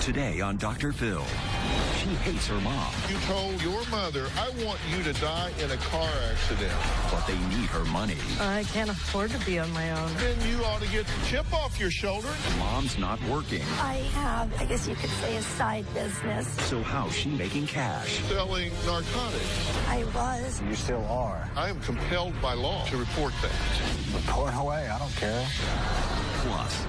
Today on Dr. Phil. She hates her mom. You told your mother, I want you to die in a car accident. But they need her money. I can't afford to be on my own. Then you ought to get the chip off your shoulder. Mom's not working. I have, I guess you could say, a side business. So how's she making cash? Selling narcotics. I was. You still are. I am compelled by law to report that. Report away, I don't care. Plus,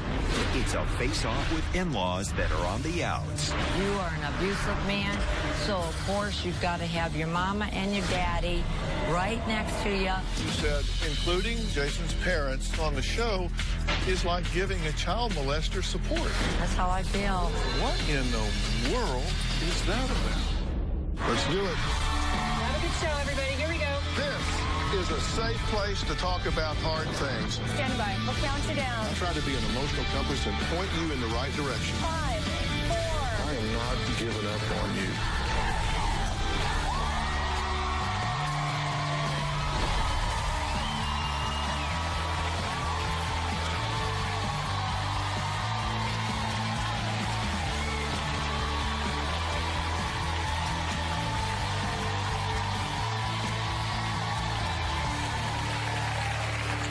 it's a face-off with in-laws that are on the outs. You are an abusive man, so of course you've got to have your mama and your daddy right next to you. You said including Jason's parents on the show is like giving a child molester support. That's how I feel. What in the world is that about? Let's do it. Have a good show, everybody. Here we go. This is a safe place to talk about hard things. Stand by. We'll count you down. Try to be an emotional compass and point you in the right direction. 5, 4. I am not giving up on you.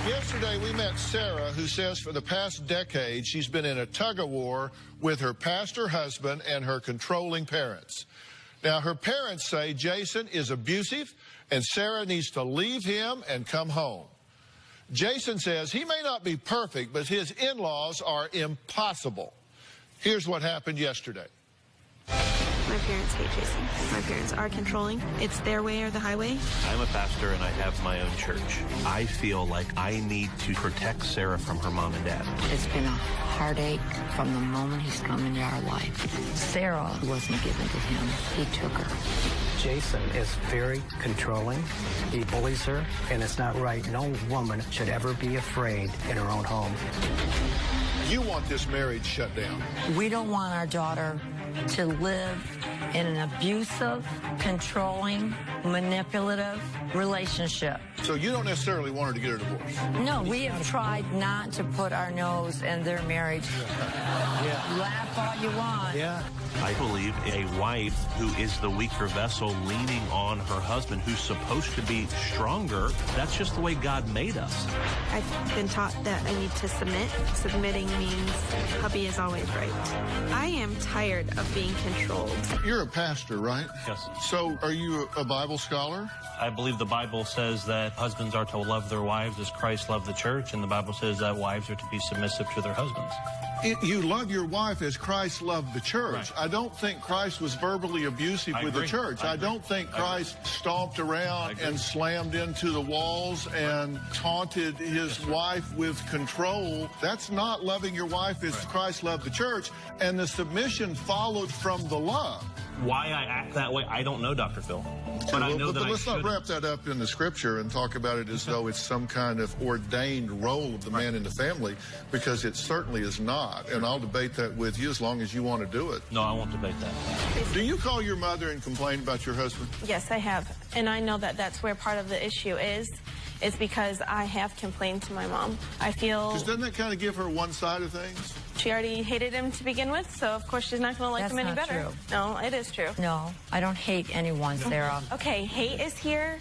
Yesterday, we met Sarah, who says for the past decade, she's been in a tug-of-war with her pastor husband and her controlling parents. Now, her parents say Jason is abusive and Sarah needs to leave him and come home. Jason says he may not be perfect, but his in-laws are impossible. Here's what happened yesterday. My parents hate Jason. My parents are controlling. It's their way or the highway. I'm a pastor and I have my own church. I feel like I need to protect Sarah from her mom and dad. It's been a heartache from the moment he's come into our life. Sarah wasn't given to him. He took her. Jason is very controlling. He bullies her, and it's not right. No woman should ever be afraid in her own home. You want this marriage shut down. We don't want our daughter to live in an abusive, controlling, manipulative relationship. So you don't necessarily want her to get a divorce. No, we have tried not to put our nose in their marriage. Yeah. Laugh all you want. Yeah. I believe a wife who is the weaker vessel leaning on her husband who's supposed to be stronger, that's just the way God made us. I've been taught that I need to submit. Submitting means hubby is always right. I am tired of being controlled. You're a pastor, right? Yes. So are you a Bible scholar? I believe the Bible says that husbands are to love their wives as Christ loved the church, and the Bible says that wives are to be submissive to their husbands. You love your wife as Christ loved the church. Right. I don't think Christ was verbally abusive with the church. I don't think Christ stomped around and slammed into the walls and taunted his wife with control. That's not loving your wife as Christ loved the church. And the submission followed from the love. Why I act that way, I don't know, Dr. Phil. But I know that But let's I not wrap that up in the scripture and talk about it as though it's some kind of ordained role of the man in the family, because it certainly is not. And I'll debate that with you as long as you want to do it. No, I won't debate that. Do you call your mother and complain about your husband? Yes, I have. And I know that that's where part of the issue is because I have complained to my mom. I feel... Because doesn't that kind of give her one side of things? She already hated him to begin with, so of course she's not going to like him any That's better. not true. No, it is true. No, I don't hate anyone, Sarah. Okay, hate is here.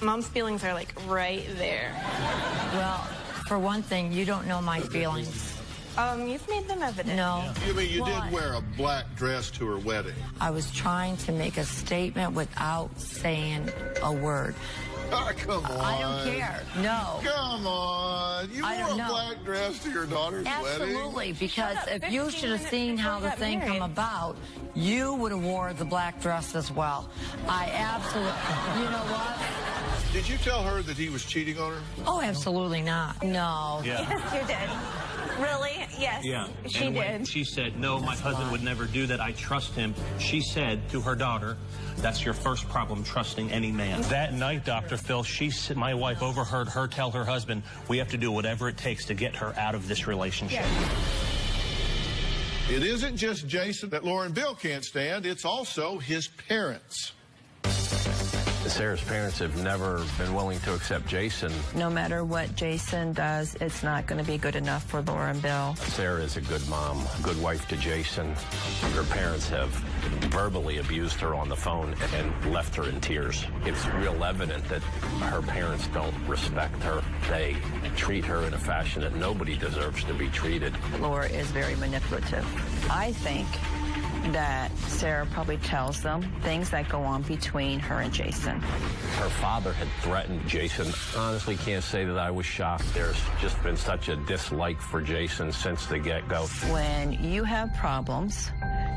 Mom's feelings are like right there. Well, for one thing, you don't know my feelings. You've made them evident. No. You mean you Why? did wear a black dress to her wedding? I was trying to make a statement without saying a word. Oh, come on. I don't care. No. Come on. You I wore don't a know. black dress to your daughter's wedding? Absolutely, because Shut up, if you 15 should have minutes seen before how we the got thing married. come about, you would have wore the black dress as well. I absolutely, you know what? Did you tell her that he was cheating on her? Oh, absolutely not. No. Yeah. Yes, you did. Really? Yes. Yeah. She and when did. she said, no, my husband would never do that. I trust him. She said to her daughter, that's your first problem, trusting any man. That night, Dr. Phil, my wife overheard her tell her husband, we have to do whatever it takes to get her out of this relationship. It isn't just Jason that Laura and Bill can't stand. It's also his parents. Sarah's parents have never been willing to accept Jason. No matter what Jason does, it's not going to be good enough for Laura and Bill. Sarah is a good mom, good wife to Jason. Her parents have verbally abused her on the phone and left her in tears. It's real evident that her parents don't respect her. They treat her in a fashion that nobody deserves to be treated. Laura is very manipulative. I think that Sarah probably tells them things that go on between her and Jason. Her father had threatened Jason. Honestly, can't say that I was shocked. There's just been such a dislike for Jason since the get-go. When you have problems,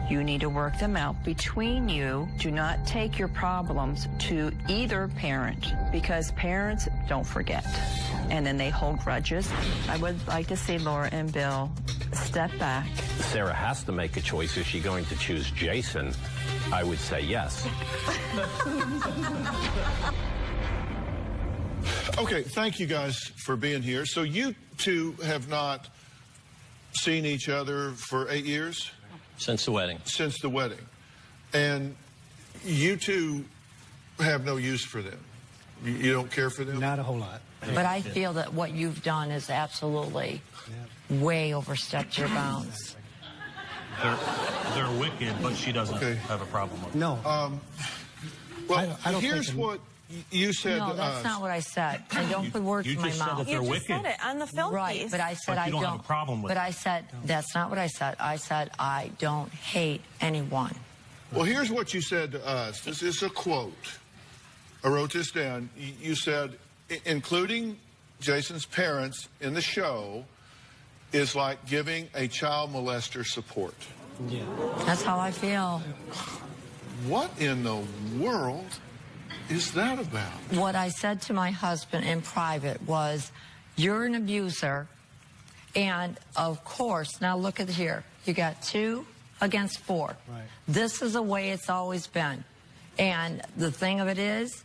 you need to work them out between you. Do not take your problems to either parent, because parents don't forget, and then they hold grudges. I would like to see Laura and Bill step back. Sarah has to make a choice. Is she going to choose Jason? I would say yes. Okay, thank you guys for being here. So you two have not seen each other for 8 years? Since the wedding. Since the wedding. And you two have no use for them? You don't care for them? Not a whole lot. But I feel that what you've done is absolutely way overstepped your bounds. They're wicked, but she doesn't have a problem with it. No. Well, I don't here's what you said No, to that's us. not what I said. And don't put words in my just said mouth. that they're You just wicked. said it on the film Right, piece. but I said But I you don't have a problem with But it. I said, that's not what I said. I said, I don't hate anyone. Well, here's what you said to us. This is a quote. I wrote this down. You said, including Jason's parents in the show is like giving a child molester support. Yeah. That's how I feel. What in the world is that about? What I said to my husband in private was, you're an abuser. And of course, now look at here. You got 2 against 4. Right. This is the way it's always been. And the thing of it is,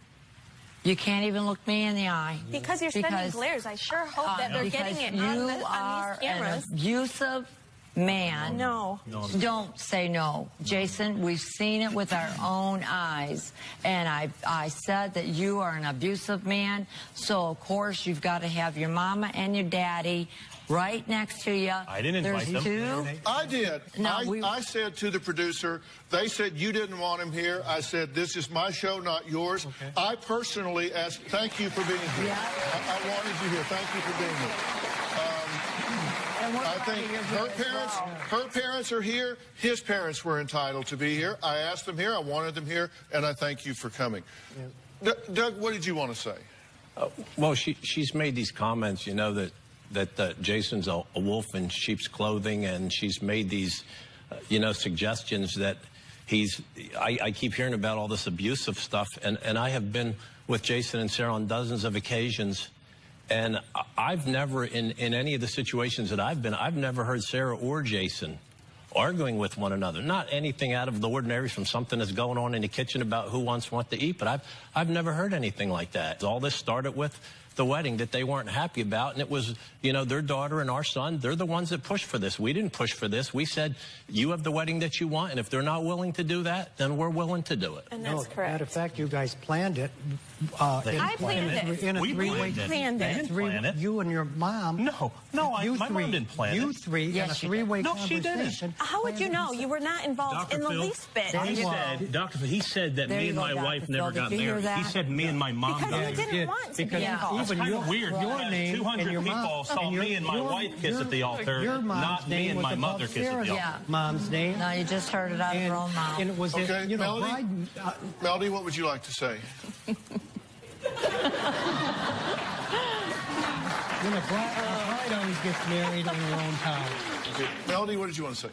you can't even look me in the eye. Because you're sending glares. I sure hope that they're getting it on these are cameras. an abusive man. No. Don't say no. Jason, we've seen it with our own eyes. And I said that you are an abusive man. So, of course, you've got to have your mama and your daddy right next to you. I didn't invite them. There's 2. I did. No, I said to the producer, they said you didn't want him here. I said, this is my show, not yours. Okay. I personally asked, thank you for being here. Yeah. I wanted you here. Thank you for being here. I think her parents are here. His parents were entitled to be here. I asked them here. I wanted them here. And I thank you for coming. Yeah. Doug, what did you want to say? Well, she's made these comments, you know, that Jason's a wolf in sheep's clothing, and she's made these, you know, suggestions that I keep hearing about all this abusive stuff, and I have been with Jason and Sarah on dozens of occasions, and I've never, in any of the situations that I've been, I've never heard Sarah or Jason arguing with one another. Not anything out of the ordinary from something that's going on in the kitchen about who wants what to eat, but I've never heard anything like that. All this started with the wedding that they weren't happy about, and it was, you know, their daughter and our son, they're the ones that pushed for this. We didn't push for this. We said, you have the wedding that you want, and if they're not willing to do that, then we're willing to do it. And that's correct. Matter of fact, you guys planned it. I planned it. In a We three-way. planned it. They didn't plan it. You and your mom. No, my mom didn't plan it. You three in a three-way No, she didn't. conversation. How would you know? You were not involved in the least bit. He said that There me you and go, my Dr. wife Phil. never Did got you hear married. that? He said me and my mom got Because you married. didn't want to be Because involved. It's even kind your, of weird. your that name 200 and your people mom saw and me and my wife kiss at the altar, your mom's not me name and was my above mother kiss at Sarah's the altar. mom's name. No, you just heard it out of her own mouth. And it was, Okay, you know, Melody? Melody, what would you like to say? When a bride always gets married in her own town. Okay. Melody, what did you want to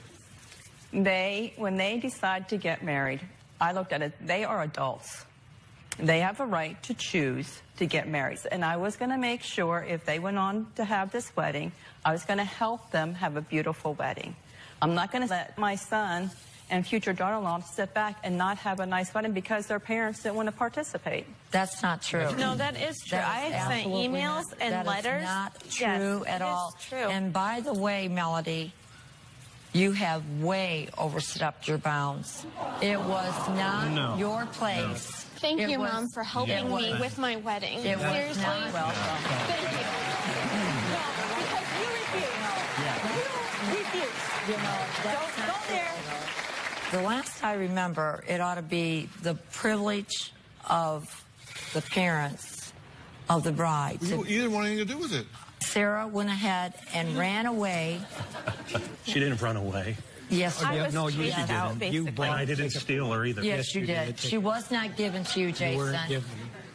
say? When they decide to get married, I looked at it, they are adults. They have a right to choose to get married. And I was going to make sure if they went on to have this wedding, I was going to help them have a beautiful wedding. I'm not going to let my son and future daughter-in-law sit back and not have a nice wedding because their parents didn't want to participate. That's not true. No, that is true. That I is have sent absolutely emails not- and that is letters. not Yes, true at it is all. true. And by the way, Melody, You have way overstepped your bounds. It was not your place. Thank you, Mom, for helping me with my wedding. It was Seriously. not welcome. Thank you. No, because you refuse. You refuse. Don't go there. The last I remember, it ought to be the privilege of the parents of the bride. You didn't want anything to do with it. Sarah went ahead and ran away. She didn't run away. Yes, I was no, you chased out, basically. And I didn't steal her either. Yes, you did. She was not given to you, Jason.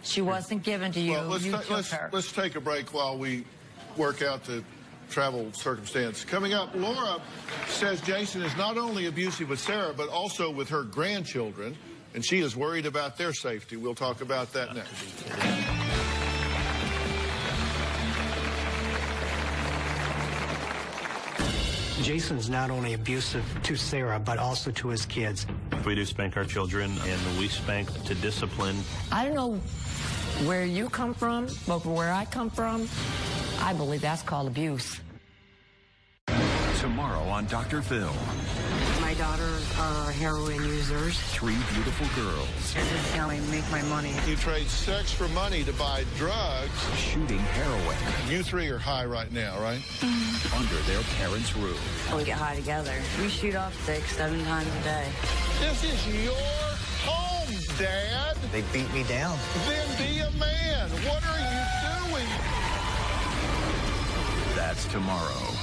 She wasn't given to you. Well, her. let's take a break while we work out the travel circumstance. Coming up, Laura says Jason is not only abusive with Sarah, but also with her grandchildren, and she is worried about their safety. We'll talk about that next. Jason's not only abusive to Sarah, but also to his kids. We do spank our children, and we spank to discipline. I don't know where you come from, but where I come from, I believe that's called abuse. Tomorrow on Dr. Phil. My daughters are heroin users. 3 beautiful girls. This is how I make my money. You trade sex for money to buy drugs. Shooting heroin. You 3 are high right now, right? Under their parents' roof. We get high together. We shoot off 6-7 times a day. This is your home, Dad. They beat me down. Then be a man. What are you doing? That's tomorrow.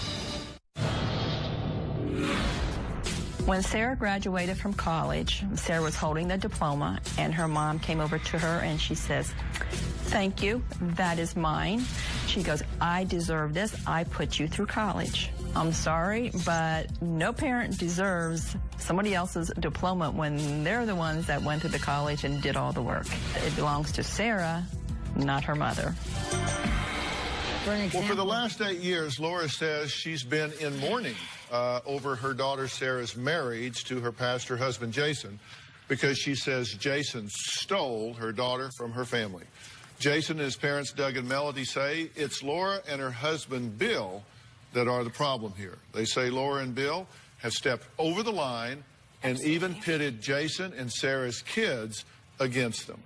When Sarah graduated from college, Sarah was holding the diploma, and her mom came over to her and she says, "Thank you, that is mine." She goes, "I deserve this. I put you through college. I'm sorry, but no parent deserves somebody else's diploma when they're the ones that went to the college and did all the work. It belongs to Sarah, not her mother." Well, for the last 8 years, Laura says she's been in mourning over her daughter Sarah's marriage to her pastor husband, Jason, because she says Jason stole her daughter from her family. Jason and his parents, Doug and Melody, say it's Laura and her husband, Bill, that are the problem here. They say Laura and Bill have stepped over the line and even pitted Jason and Sarah's kids against them.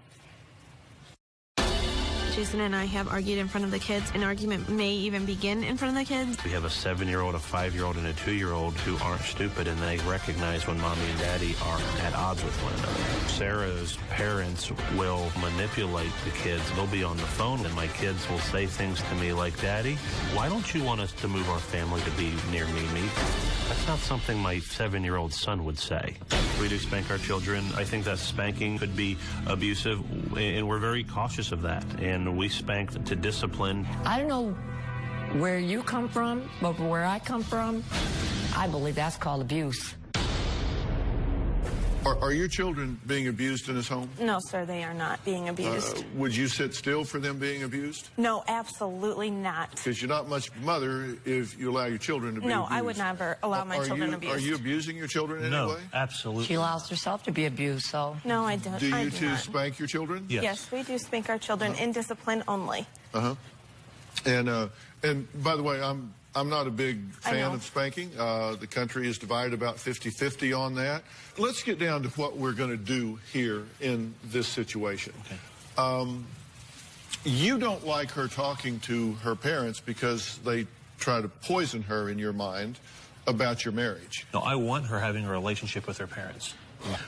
Jason and I have argued in front of the kids. An argument may even begin in front of the kids. We have a 7-year-old, a 5-year-old, and a 2-year-old who aren't stupid, and they recognize when mommy and daddy are at odds with one another. Sarah's parents will manipulate the kids. They'll be on the phone, and my kids will say things to me like, "Daddy, why don't you want us to move our family to be near Mimi?" That's not something my 7-year-old son would say. We do spank our children. I think that spanking could be abusive, and we're very cautious of that. And we spank to discipline. I don't know where you come from, but where I come from, I believe that's called abuse. Are your children being abused in this home? No, sir, they are not being abused. Would you sit still for them being abused? No, absolutely not. Because you're not much mother if you allow your children to be abused. No, I would never allow my children abused. Are you abusing your children in any way? Absolutely. She allows herself to be abused, so. No, I don't. Do you two spank your children? Yes. Yes, we do spank our children in discipline only. And by the way, I'm not a big fan of spanking. The country is divided about 50-50 on that. Let's get down to what we're going to do here in this situation. Okay. You don't like her talking to her parents because they try to poison her in your mind about your marriage. No, I want her having a relationship with her parents.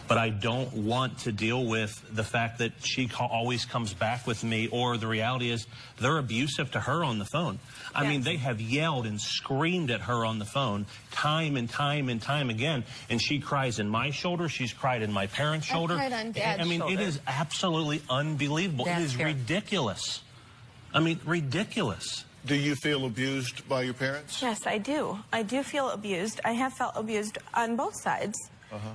But I don't want to deal with the fact that she always comes back with me, or the reality is they're abusive to her on the phone. I mean, they have yelled and screamed at her on the phone time and time and time again, and she cries in my shoulder, she's cried in my parents' shoulder. I cried on Dad's shoulder. It is absolutely unbelievable. It is ridiculous. I mean, ridiculous. Do you feel abused by your parents? Yes, I do. I do feel abused. I have felt abused on both sides.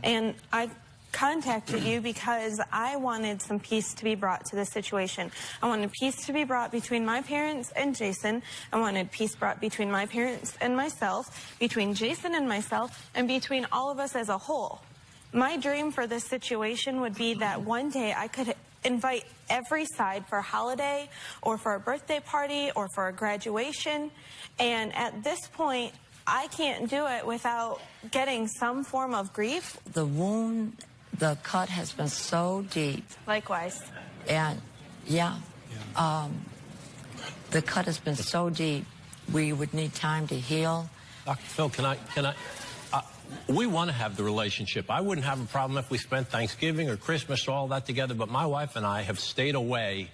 And I contacted you because I wanted some peace to be brought to this situation. I wanted peace to be brought between my parents and Jason. I wanted peace brought between my parents and myself, between Jason and myself, and between all of us as a whole. My dream for this situation would be that one day I could invite every side for a holiday or for a birthday party or for a graduation. And at this point, I can't do it without getting some form of grief. The wound, the cut has been so deep. Likewise. And, yeah. The cut has been so deep, we would need time to heal. Dr. Phil, we want to have the relationship. I wouldn't have a problem if we spent Thanksgiving or Christmas or all that together, but my wife and I have stayed away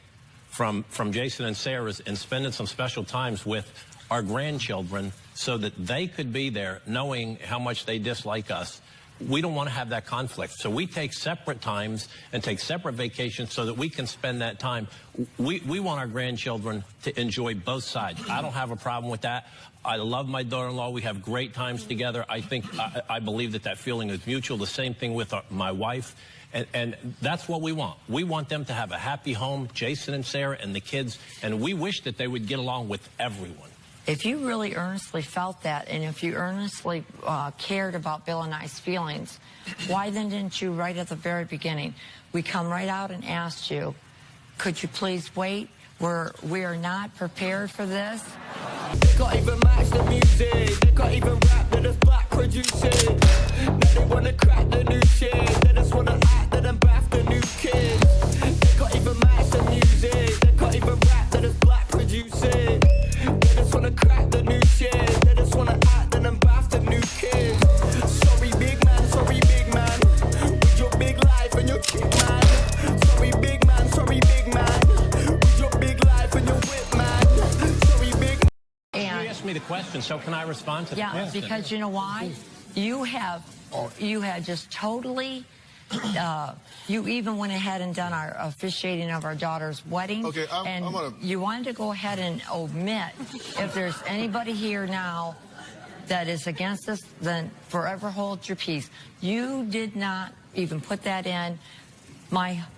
from Jason and Sarah's and spending some special times with our grandchildren so that they could be there knowing how much they dislike us. We don't want to have that conflict. So we take separate times and take separate vacations so that we can spend that time. We want our grandchildren to enjoy both sides. I don't have a problem with that. I love my daughter-in-law. We have great times together. I believe that feeling is mutual. The same thing with my wife. And that's what we want. We want them to have a happy home, Jason and Sarah and the kids, and we wish that they would get along with everyone. If you really earnestly felt that, and if you earnestly cared about Bill and I's feelings, why then didn't you right at the very beginning? We come right out and asked you, could you please wait? We are not prepared for this. They can't even match the music. They can't even rap, they're just black producing. Now they wanna crack the new shit. They just wanna act, they then bath the new kids. They can't even match the music. They can't even rap, they're just black producing. They just wanna crack the new shit. They just wanna act, they then bath the new kids. Sorry big man, with your big life and your kick man. Sorry big man, with your big life and your whip man. Sorry big man. You asked me the question, so can I respond to the question? Yeah, because you know why? You had just totally, you even went ahead and done our officiating of our daughter's wedding. Okay, I'm gonna... You wanted to go ahead and omit, if there's anybody here now that is against us, then forever hold your peace. You did not even put that in.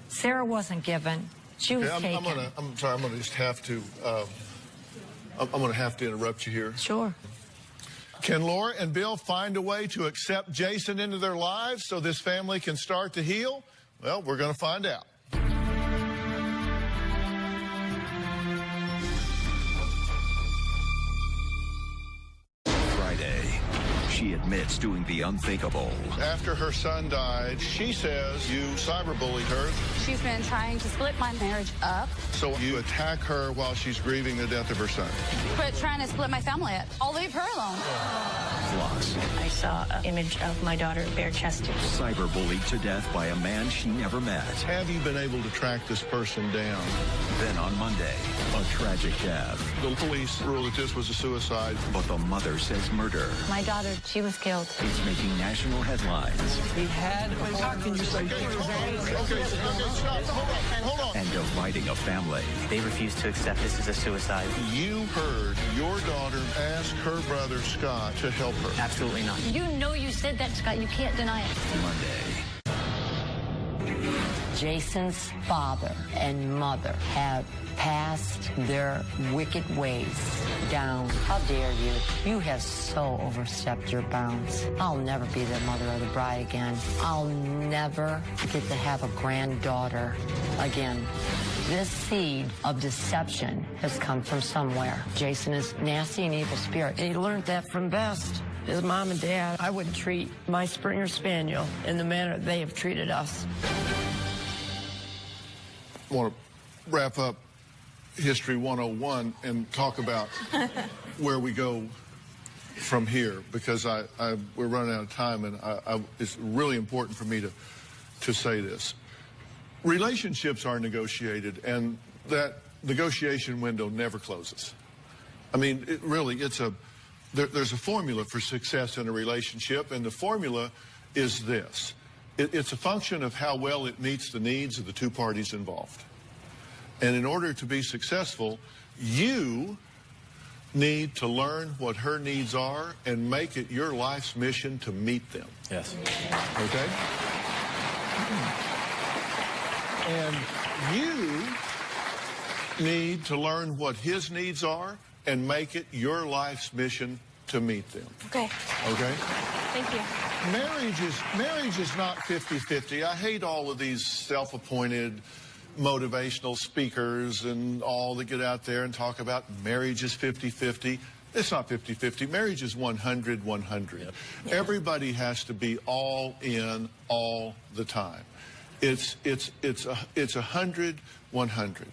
Sarah wasn't given. She was taken. I'm sorry, I'm gonna just have to, I'm gonna have to interrupt you here. Sure. Can Laura and Bill find a way to accept Jason into their lives so this family can start to heal? Well, we're gonna find out. Friday, she admits doing the unthinkable. After her son died, she says you cyberbullied her. She's been trying to split my marriage up. So you attack her while she's grieving the death of her son. Quit trying to split my family up. I'll leave her alone. Plus, I saw an image of my daughter bare-chested. cyberbullied to death by a man she never met. Have you been able to track this person down? Then on Monday, a tragic death. The police ruled that this was a suicide. But the mother says murder. My daughter, she was killed. It's making national headlines. He had... How can you say... Okay, stop. Hold on. And dividing a family. They refuse to accept this as a suicide. You heard your daughter ask her brother Scott to help her. Absolutely not. You know you said that, Scott. You can't deny it. Monday. Jason's father and mother have passed their wicked ways down. How dare you? You have so overstepped your bounds. I'll never be the mother of the bride again. I'll never get to have a granddaughter again. This seed of deception has come from somewhere. Jason is nasty and evil spirit. And he learned that from Best. His mom and dad, I wouldn't treat my Springer Spaniel in the manner they have treated us. I want to wrap up History 101 and talk about where we go from here, because we're running out of time, and it's really important for me to say this. Relationships are negotiated, and that negotiation window never closes. I mean, there's a formula for success in a relationship, and the formula is this. It's a function of how well it meets the needs of the two parties involved. And in order to be successful, you need to learn what her needs are and make it your life's mission to meet them. Yes. Okay? And you need to learn what his needs are and make it your life's mission to meet them. Okay. Okay? Thank you. Marriage is not 50-50. I hate all of these self-appointed motivational speakers and all that get out there and talk about marriage is 50-50. It's not 50-50. Marriage is 100-100. Yep. Everybody has to be all in all the time. It's 100-100.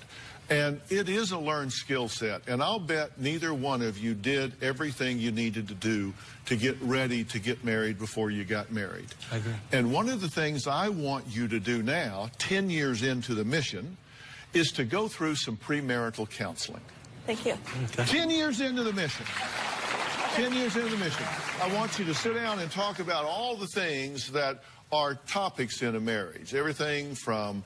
And it is a learned skill set. And I'll bet neither one of you did everything you needed to do to get ready to get married before you got married. I agree. And one of the things I want you to do now, 10 years into the mission, is to go through some premarital counseling. Thank you. Okay. 10 years into the mission. 10 years into the mission. I want you to sit down and talk about all the things that are topics in a marriage. Everything from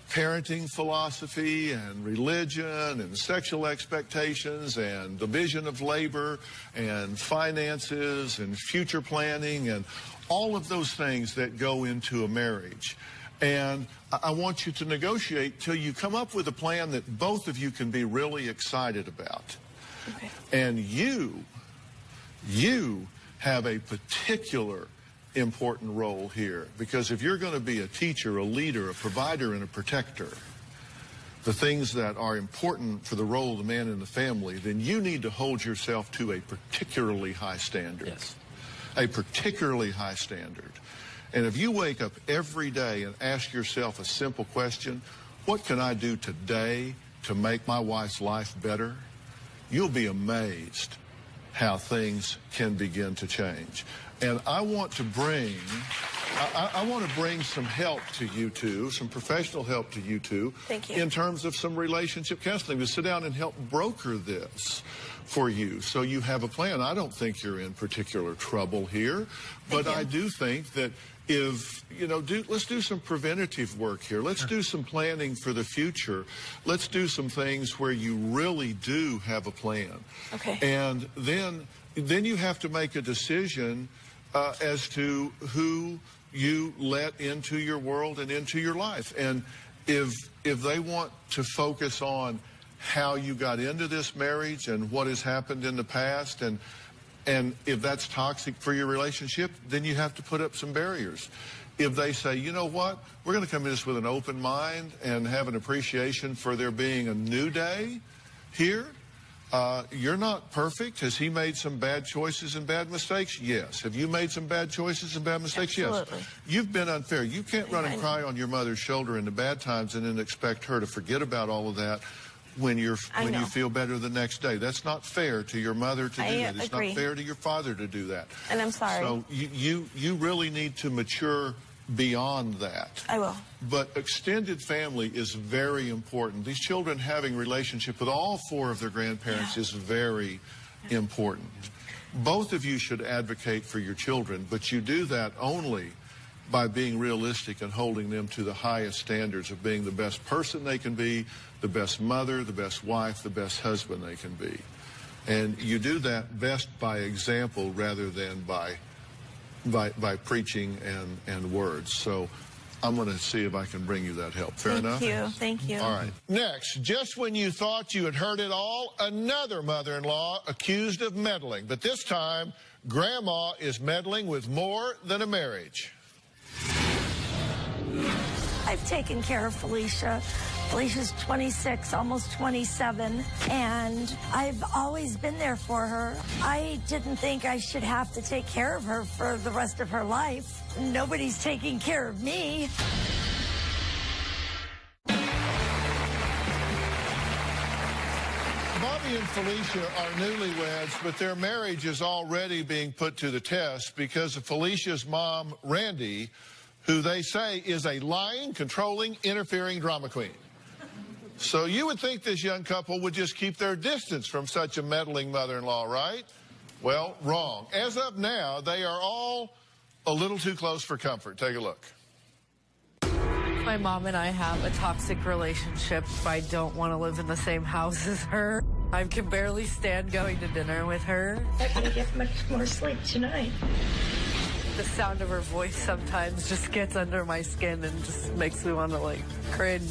parenting philosophy and religion and sexual expectations and division of labor and finances and future planning and all of those things that go into a marriage. And I want you to negotiate till you come up with a plan that both of you can be really excited about. Okay. And you have a particular important role here, because if you're going to be a teacher, a leader, a provider, and a protector, the things that are important for the role of the man in the family, then you need to hold yourself to a particularly high standard. Yes. A particularly high standard. And if you wake up every day and ask yourself a simple question, what can I do today to make my wife's life better? You'll be amazed how things can begin to change. And I want to bring some help to you two, some professional help to you two. Thank you. In terms of some relationship counseling, to sit down and help broker this for you so you have a plan. I don't think you're in particular trouble here, but I do think that if, you know, let's do some preventative work here. Let's do some planning for the future. Let's do some things where you really do have a plan. Okay. And then you have to make a decision as to who you let into your world and into your life. And if they want to focus on how you got into this marriage and what has happened in the past, and if that's toxic for your relationship, then you have to put up some barriers. If they say, you know what, we're going to come at this with an open mind and have an appreciation for there being a new day here. You're not perfect. Has he made some bad choices and bad mistakes? Yes. Have you made some bad choices and bad mistakes? Absolutely. Yes. You've been unfair. You can't run and cry on your mother's shoulder in the bad times and then expect her to forget about all of that when you feel better the next day. That's not fair to your mother to do that. It's not fair to your father to do that. And I'm sorry. So you really need to mature beyond that. I will. But extended family is very important. These children having relationship with all four of their grandparents is very important. Both of you should advocate for your children, but you do that only by being realistic and holding them to the highest standards of being the best person they can be, the best mother, the best wife, the best husband they can be. And you do that best by example rather than by preaching and words. So I'm going to see if I can bring you that help. Fair enough? Thank you. Thank you. All right. Next, just when you thought you had heard it all, another mother-in-law accused of meddling. But this time, Grandma is meddling with more than a marriage. I've taken care of Felicia. Felicia's 26, almost 27, and I've always been there for her. I didn't think I should have to take care of her for the rest of her life. Nobody's taking care of me. Bhabie and Felicia are newlyweds, but their marriage is already being put to the test because of Felicia's mom, Randy, who they say is a lying, controlling, interfering drama queen. So you would think this young couple would just keep their distance from such a meddling mother-in-law, right? Well, wrong. As of now, they are all a little too close for comfort. Take a look. My mom and I have a toxic relationship. I don't want to live in the same house as her. I can barely stand going to dinner with her. I'm not going to get much more sleep tonight. The sound of her voice sometimes just gets under my skin and just makes me want to, like, cringe.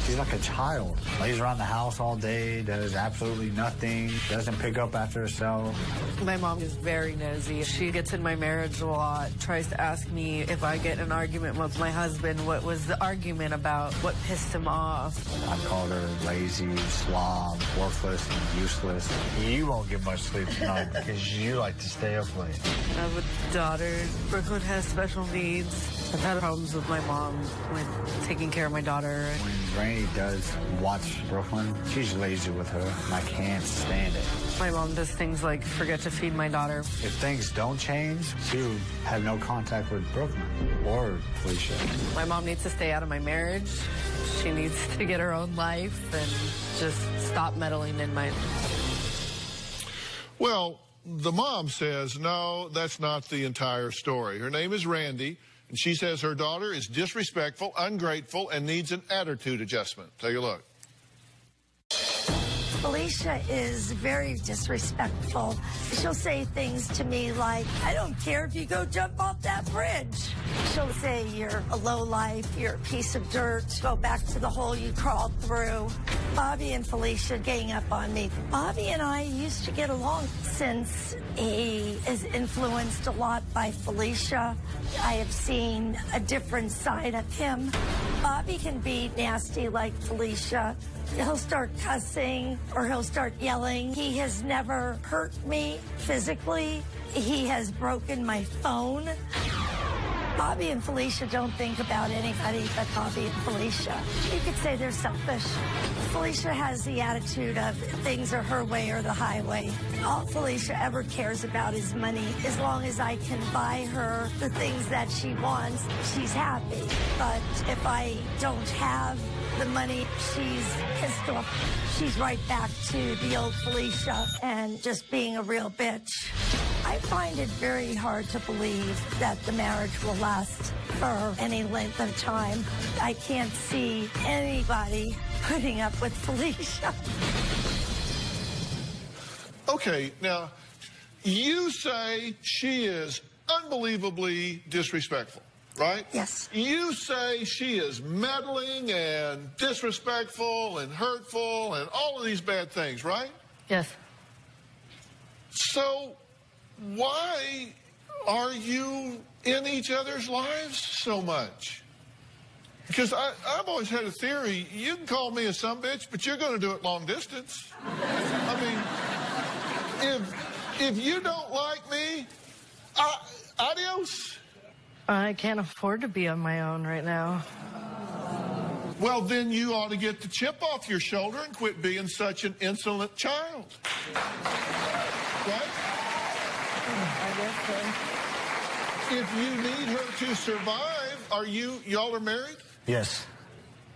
She's like a child. Lays around the house all day, does absolutely nothing, doesn't pick up after herself. My mom is very nosy. She gets in my marriage a lot, tries to ask me if I get in an argument with my husband, what was the argument about, what pissed him off. I've called her lazy, slob, worthless, and useless. You won't get much sleep tonight because you like to stay up late. I have a daughter. Brooklyn has special needs. I've had problems with my mom when taking care of my daughter. When Rainey does watch Brooklyn, she's lazy with her, and I can't stand it. My mom does things like forget to feed my daughter. If things don't change, she will have no contact with Brooklyn or Felicia. My mom needs to stay out of my marriage. She needs to get her own life and just stop meddling in mine. Well, the mom says, no, that's not the entire story. Her name is Randy, and she says her daughter is disrespectful, ungrateful, and needs an attitude adjustment. Take a look. Felicia is very disrespectful. She'll say things to me like, I don't care if you go jump off that bridge. She'll say, you're a lowlife, you're a piece of dirt, go back to the hole you crawled through. Bhabie and Felicia gang up on me. Bhabie and I used to get along since he is influenced a lot by Felicia. I have seen a different side of him. Bhabie can be nasty like Felicia. He'll start cussing or he'll start yelling. He has never hurt me physically. He has broken my phone. Bhabie and Felicia don't think about anybody but Bhabie and Felicia. You could say they're selfish. Felicia has the attitude of things are her way or the highway. All Felicia ever cares about is money. As long as I can buy her the things that she wants, she's happy. But if I don't have the money, she's pissed off. She's right back to the old Felicia and just being a real bitch. I find it very hard to believe that the marriage will last for any length of time. I can't see anybody putting up with Felicia. Okay, now, you say she is unbelievably disrespectful, right? Yes. You say she is meddling and disrespectful and hurtful and all of these bad things, right? Yes. So why are you in each other's lives so much? Because I've always had a theory, you can call me a sumbitch, but you're going to do it long distance. I mean, if you don't like me, adios. I can't afford to be on my own right now. Well, then you ought to get the chip off your shoulder and quit being such an insolent child. Right? I guess so. If you need her to survive, y'all are married? Yes.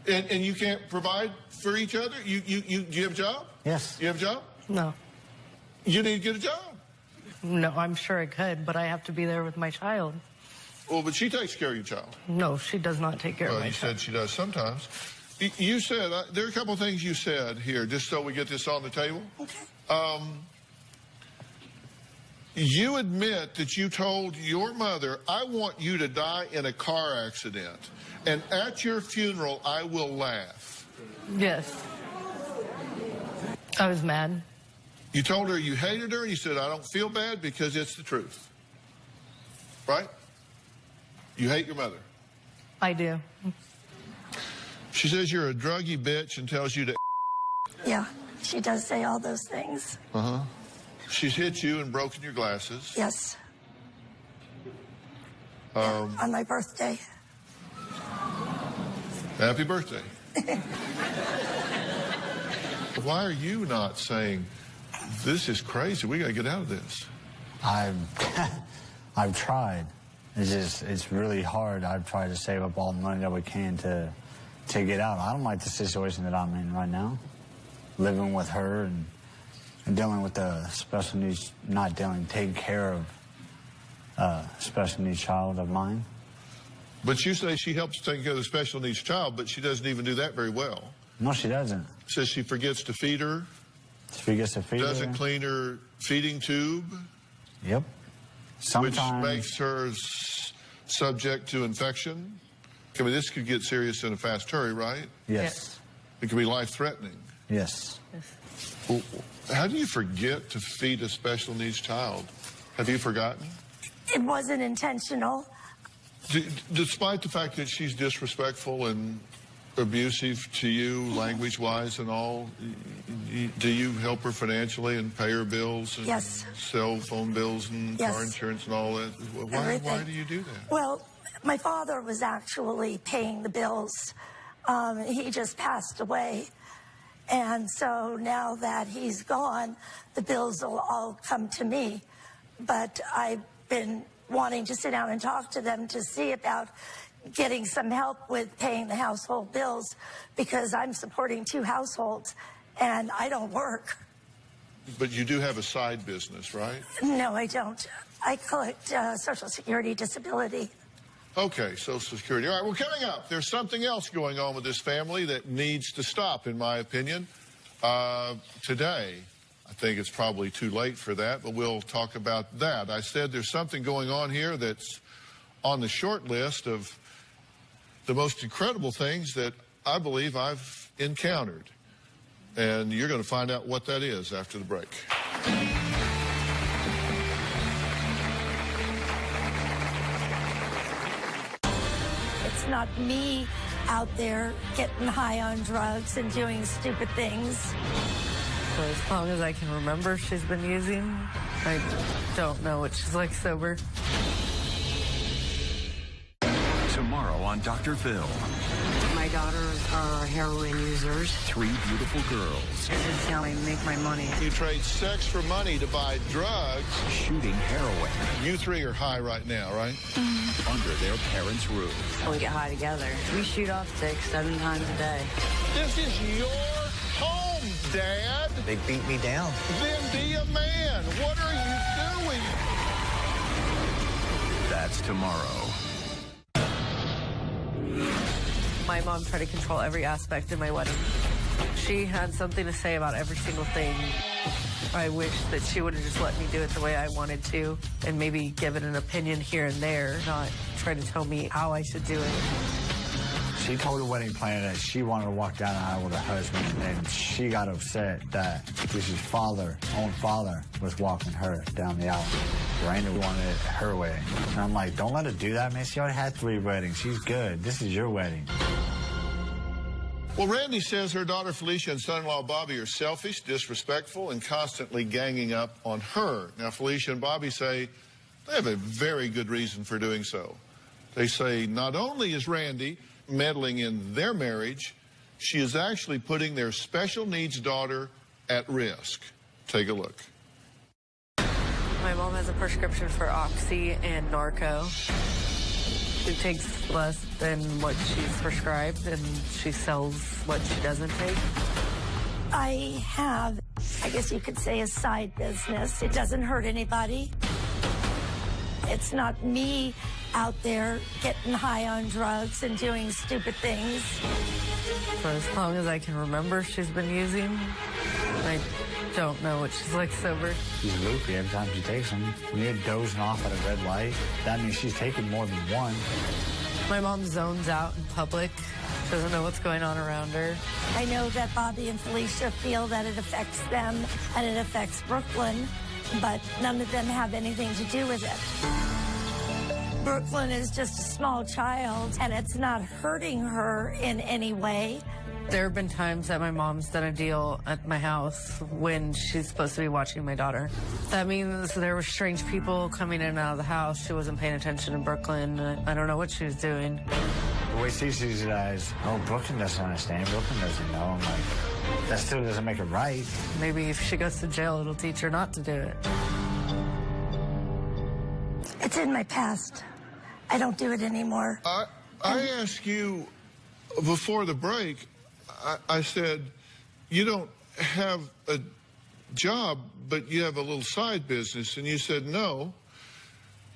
And you can't provide for each other? Do you have a job? Yes. You have a job? No. You need to get a job. No, I'm sure I could, but I have to be there with my child. Well, but she takes care of your child. No, she does not take care of my you child. said she does sometimes. You said, there are a couple of things you said here, just so we get this on the table. Okay. You admit that you told your mother, I want you to die in a car accident, and at your funeral, I will laugh. Yes. I was mad. You told her you hated her, and you said, I don't feel bad because it's the truth. Right? You hate your mother. I do. She says you're a druggy bitch and tells you to... Yeah, she does say all those things. Uh-huh. She's hit you and broken your glasses. Yes. On my birthday. Happy birthday. Why are you not saying, this is crazy, we got to get out of this? I've tried. It's really hard. I've tried to save up all the money that we can to get out. I don't like the situation that I'm in right now. Living with her and dealing with the special needs, taking care of a special needs child of mine. But you say she helps take care of the special needs child, but she doesn't even do that very well. No, she doesn't. Says she forgets to feed her. She forgets to feed her. Doesn't clean her feeding tube. Yep. Sometimes. Which makes her subject to infection? I mean, this could get serious in a fast hurry, right? Yes. It could be life-threatening. Yes. Well, how do you forget to feed a special needs child? Have you forgotten? It wasn't intentional. Despite the fact that she's disrespectful and abusive to you, language-wise and all, do you help her financially and pay her bills? And yes. Cell phone bills and car insurance and all that? Why do you do that? Well, my father was actually paying the bills. He just passed away. And so now that he's gone, the bills will all come to me. But I've been wanting to sit down and talk to them to see about getting some help with paying the household bills, because I'm supporting 2 households and I don't work. But you do have a side business, right? No, I don't. I collect Social Security disability. Okay, Social Security. All right, well, coming up, there's something else going on with this family that needs to stop, in my opinion. Today, I think it's probably too late for that, but we'll talk about that. I said there's something going on here that's on the short list of the most incredible things that I believe I've encountered. And you're going to find out what that is after the break. It's not me out there getting high on drugs and doing stupid things. For as long as I can remember, she's been using. I don't know what she's like sober. Tomorrow on Dr. Phil. My daughters are heroin users. 3 beautiful girls. This is how I make my money. You trade sex for money to buy drugs. Shooting heroin. You 3 are high right now, right? Under their parents' roof. We get high together. We shoot off 6-7 times a day. This is your home, Dad. They beat me down. Then be a man. What are you doing? That's tomorrow. My mom tried to control every aspect of my wedding. She had something to say about every single thing. I wish that she would have just let me do it the way I wanted to and maybe give it an opinion here and there, not try to tell me how I should do it. She told the wedding planner that she wanted to walk down the aisle with her husband, and she got upset that his own father was walking her down the aisle. Randy wanted it her wedding. And I'm like, don't let her do that, man. She already had 3 weddings. She's good. This is your wedding. Well, Randy says her daughter Felicia and son-in-law Bhabie are selfish, disrespectful, and constantly ganging up on her. Now, Felicia and Bhabie say they have a very good reason for doing so. They say not only is Randy meddling in their marriage, she is actually putting their special needs daughter at risk. Take a look. My mom has a prescription for Oxy and Narco. It takes less than what she's prescribed, and she sells what she doesn't take. I have, I guess you could say, a side business. It doesn't hurt anybody. It's not me out there getting high on drugs and doing stupid things. For as long as I can remember, she's been using. I don't know what she's like sober. She's loopy every time she takes them. When you're dozing off at a red light, that means she's taking more than 1. My mom zones out in public. Doesn't know what's going on around her. I know that Bhabie and Felicia feel that it affects them and it affects Brooklyn, but none of them have anything to do with it. Brooklyn is just a small child, and it's not hurting her in any way. There have been times that my mom's done a deal at my house when she's supposed to be watching my daughter. That means there were strange people coming in and out of the house. She wasn't paying attention in Brooklyn. I don't know what she was doing. The way she sees it as, oh, Brooklyn doesn't understand. Brooklyn doesn't know. I'm like, that still doesn't make it right. Maybe if she goes to jail, it'll teach her not to do it. It's in my past. I don't do it anymore. I asked you before the break, I said, you don't have a job, but you have a little side business. And you said no.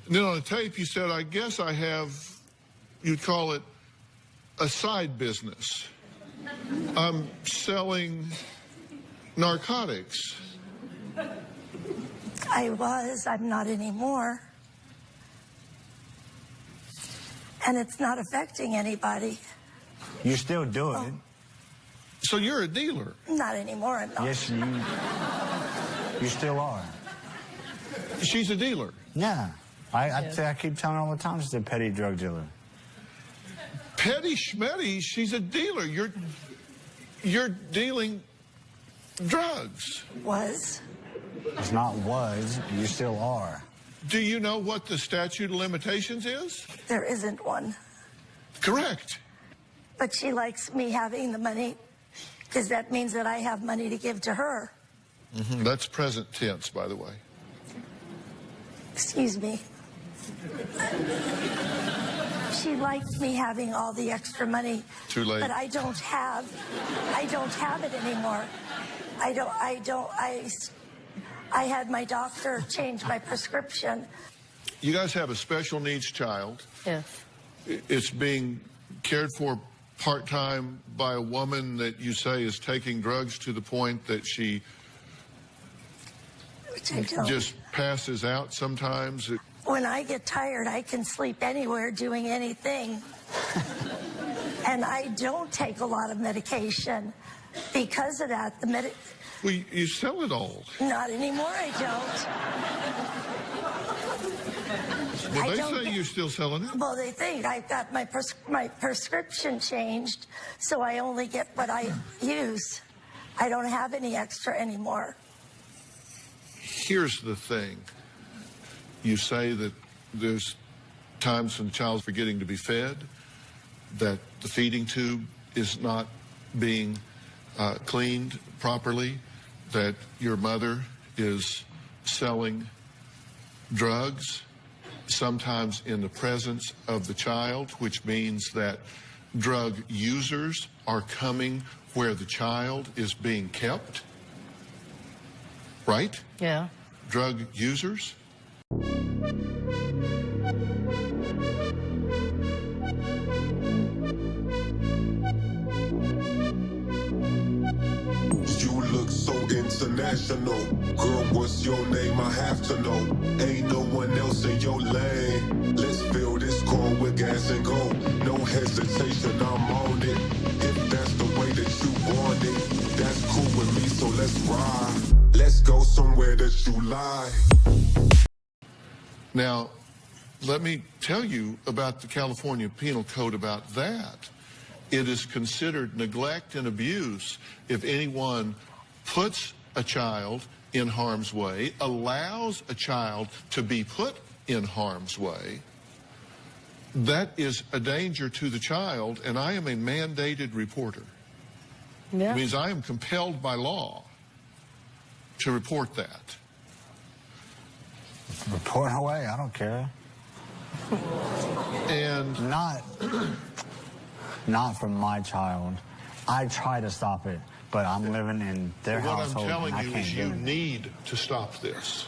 And then on the tape, you said, I guess I have, you'd call it a side business. I'm selling narcotics. I'm not anymore. And it's not affecting anybody. You still do it. So you're a dealer? Not anymore, I'm not. Yes, you still are. She's a dealer? Yeah. I keep telling her all the time she's a petty drug dealer. Petty schmetty, she's a dealer. You're dealing drugs. Was. It's not was, you still are. Do you know what the statute of limitations is? There isn't one. Correct. But she likes me having the money because that means that I have money to give to her. Mm-hmm. That's present tense, by the way. Excuse me. She likes me having all the extra money. Too late. But I don't have it anymore. I had my doctor change my prescription. You guys have a special needs child. Yes. It's being cared for part-time by a woman that you say is taking drugs to the point that she just passes out sometimes. When I get tired, I can sleep anywhere doing anything. And I don't take a lot of medication. Because of that, Well, you sell it all. Not anymore, I don't. Well, they say you're still selling it. Well, they think I've got my prescription changed, so I only get what I use. I don't have any extra anymore. Here's the thing. You say that there's times when the child's forgetting to be fed, that the feeding tube is not being cleaned properly, that your mother is selling drugs, sometimes in the presence of the child, which means that drug users are coming where the child is being kept, right? Yeah. Drug users. International. Girl, what's your name? I have to know. Ain't no one else in your lane. Let's fill this car with gas and go. No hesitation, I'm on it. If that's the way that you want it, that's cool with me, so let's ride. Let's go somewhere that you lie. Now, let me tell you about the California Penal Code about that. It is considered neglect and abuse if anyone puts a child in harm's way, allows a child to be put in harm's way. That is a danger to the child, and I am a mandated reporter. Yeah. It means I am compelled by law to report that. Report away, I don't care. And not from my child. I try to stop it. But I'm living in their household. What I'm telling you is you do it. need to stop this.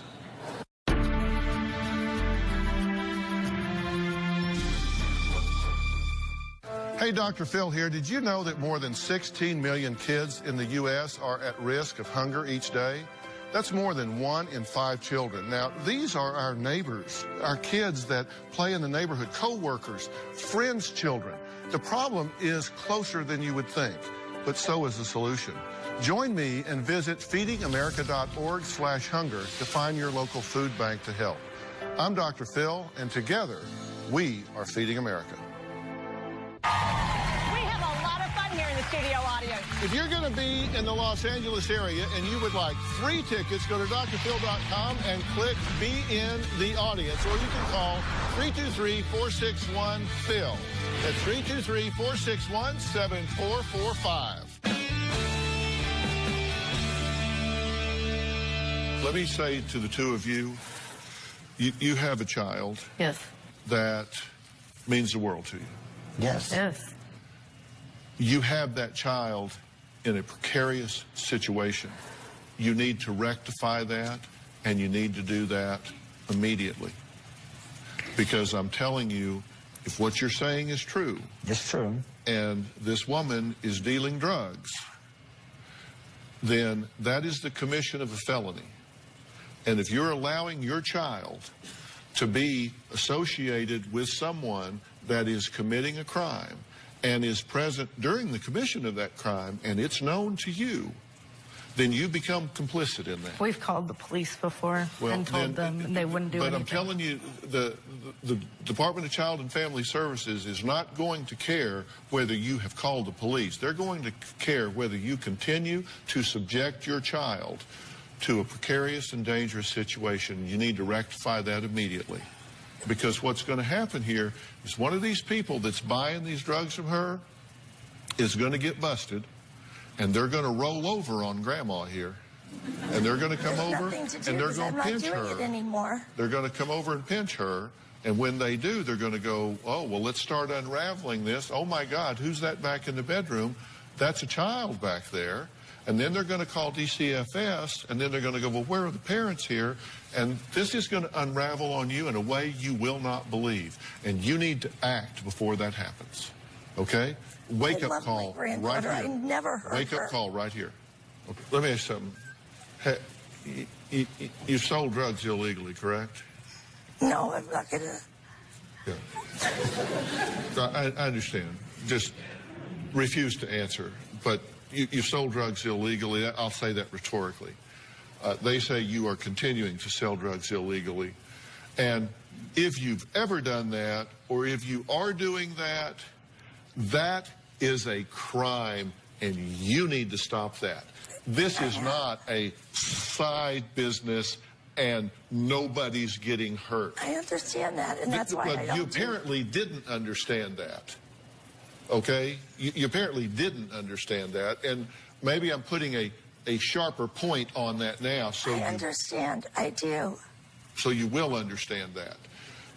Hey, Dr. Phil here. Did you know that more than 16 million kids in the U.S. are at risk of hunger each day? That's more than 1 in 5 children. Now, these are our neighbors, our kids that play in the neighborhood, co-workers, friends' children. The problem is closer than you would think, but so is the solution. Join me and visit feedingamerica.org/hunger to find your local food bank to help. I'm Dr. Phil, and together, we are Feeding America. We have a lot of fun here in the studio audience. If you're going to be in the Los Angeles area and you would like free tickets, go to drphil.com and click Be in the Audience, or you can call 323-461-PHIL. That's 323-461-7445. Let me say to the two of you, you have a child. Yes. That means the world to you. Yes. Yes. You have that child in a precarious situation. You need to rectify that, and you need to do that immediately. Because I'm telling you, if what you're saying is true, it's true, and this woman is dealing drugs, then that is the commission of a felony. And if you're allowing your child to be associated with someone that is committing a crime and is present during the commission of that crime, and it's known to you, then you become complicit in that. We've called the police before and told them they wouldn't do anything. But I'm telling you, the Department of Child and Family Services is not going to care whether you have called the police. They're going to care whether you continue to subject your child to a precarious and dangerous situation. You need to rectify that immediately. Because what's going to happen here is one of these people that's buying these drugs from her is going to get busted, and they're going to roll over on Grandma here, and they're going to come over and they're going to pinch her. Anymore. They're going to come over and pinch her, and when they do, they're going to go, oh, well, let's start unraveling this. Oh, my God, who's that back in the bedroom? That's a child back there. And then they're going to call DCFS, and then they're going to go, well, where are the parents here? And this is going to unravel on you in a way you will not believe. And you need to act before that happens. Okay? Wake-up call right here. I never heard Wake-up call right here. Okay. Let me ask you something. Hey, you sold drugs illegally, correct? No, I'm not going to. Yeah. I understand. Just refuse to answer. But you sold drugs illegally. I'll say that rhetorically. They say you are continuing to sell drugs illegally. And if you've ever done that, or if you are doing that, that is a crime, and you need to stop that. This is not a side business, and nobody's getting hurt. I understand that, and that's why I don't. You apparently didn't understand that. Okay? You apparently didn't understand that, and maybe I'm putting a sharper point on that now. So I understand. I do. So you will understand that,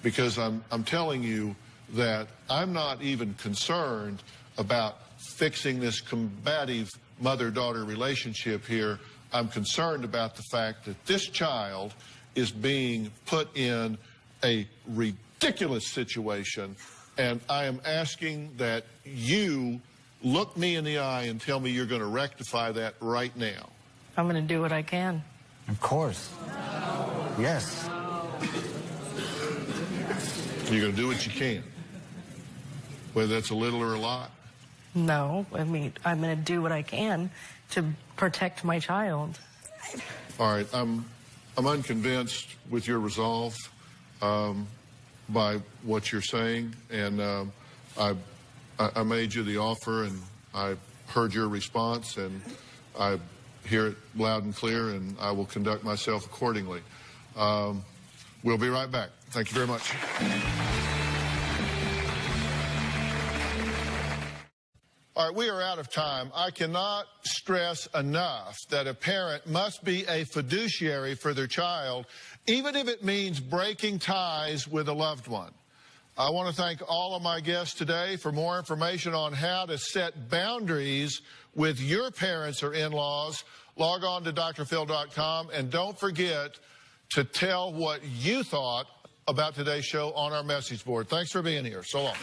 because I'm telling you that I'm not even concerned about fixing this combative mother-daughter relationship here. I'm concerned about the fact that this child is being put in a ridiculous situation, and I am asking that you look me in the eye and tell me you're going to rectify that right now. I'm going to do what I can. Of course. Yes. You're going to do what you can, whether that's a little or a lot. No, I mean, I'm going to do what I can to protect my child. All right, I'm unconvinced with your resolve by what you're saying, and I made you the offer, and I heard your response, and I hear it loud and clear, and I will conduct myself accordingly. We'll be right back. Thank you very much. All right, we are out of time. I cannot stress enough that a parent must be a fiduciary for their child, even if it means breaking ties with a loved one. I want to thank all of my guests today. For more information on how to set boundaries with your parents or in-laws, log on to drphil.com, and don't forget to tell what you thought about today's show on our message board. Thanks for being here. So long.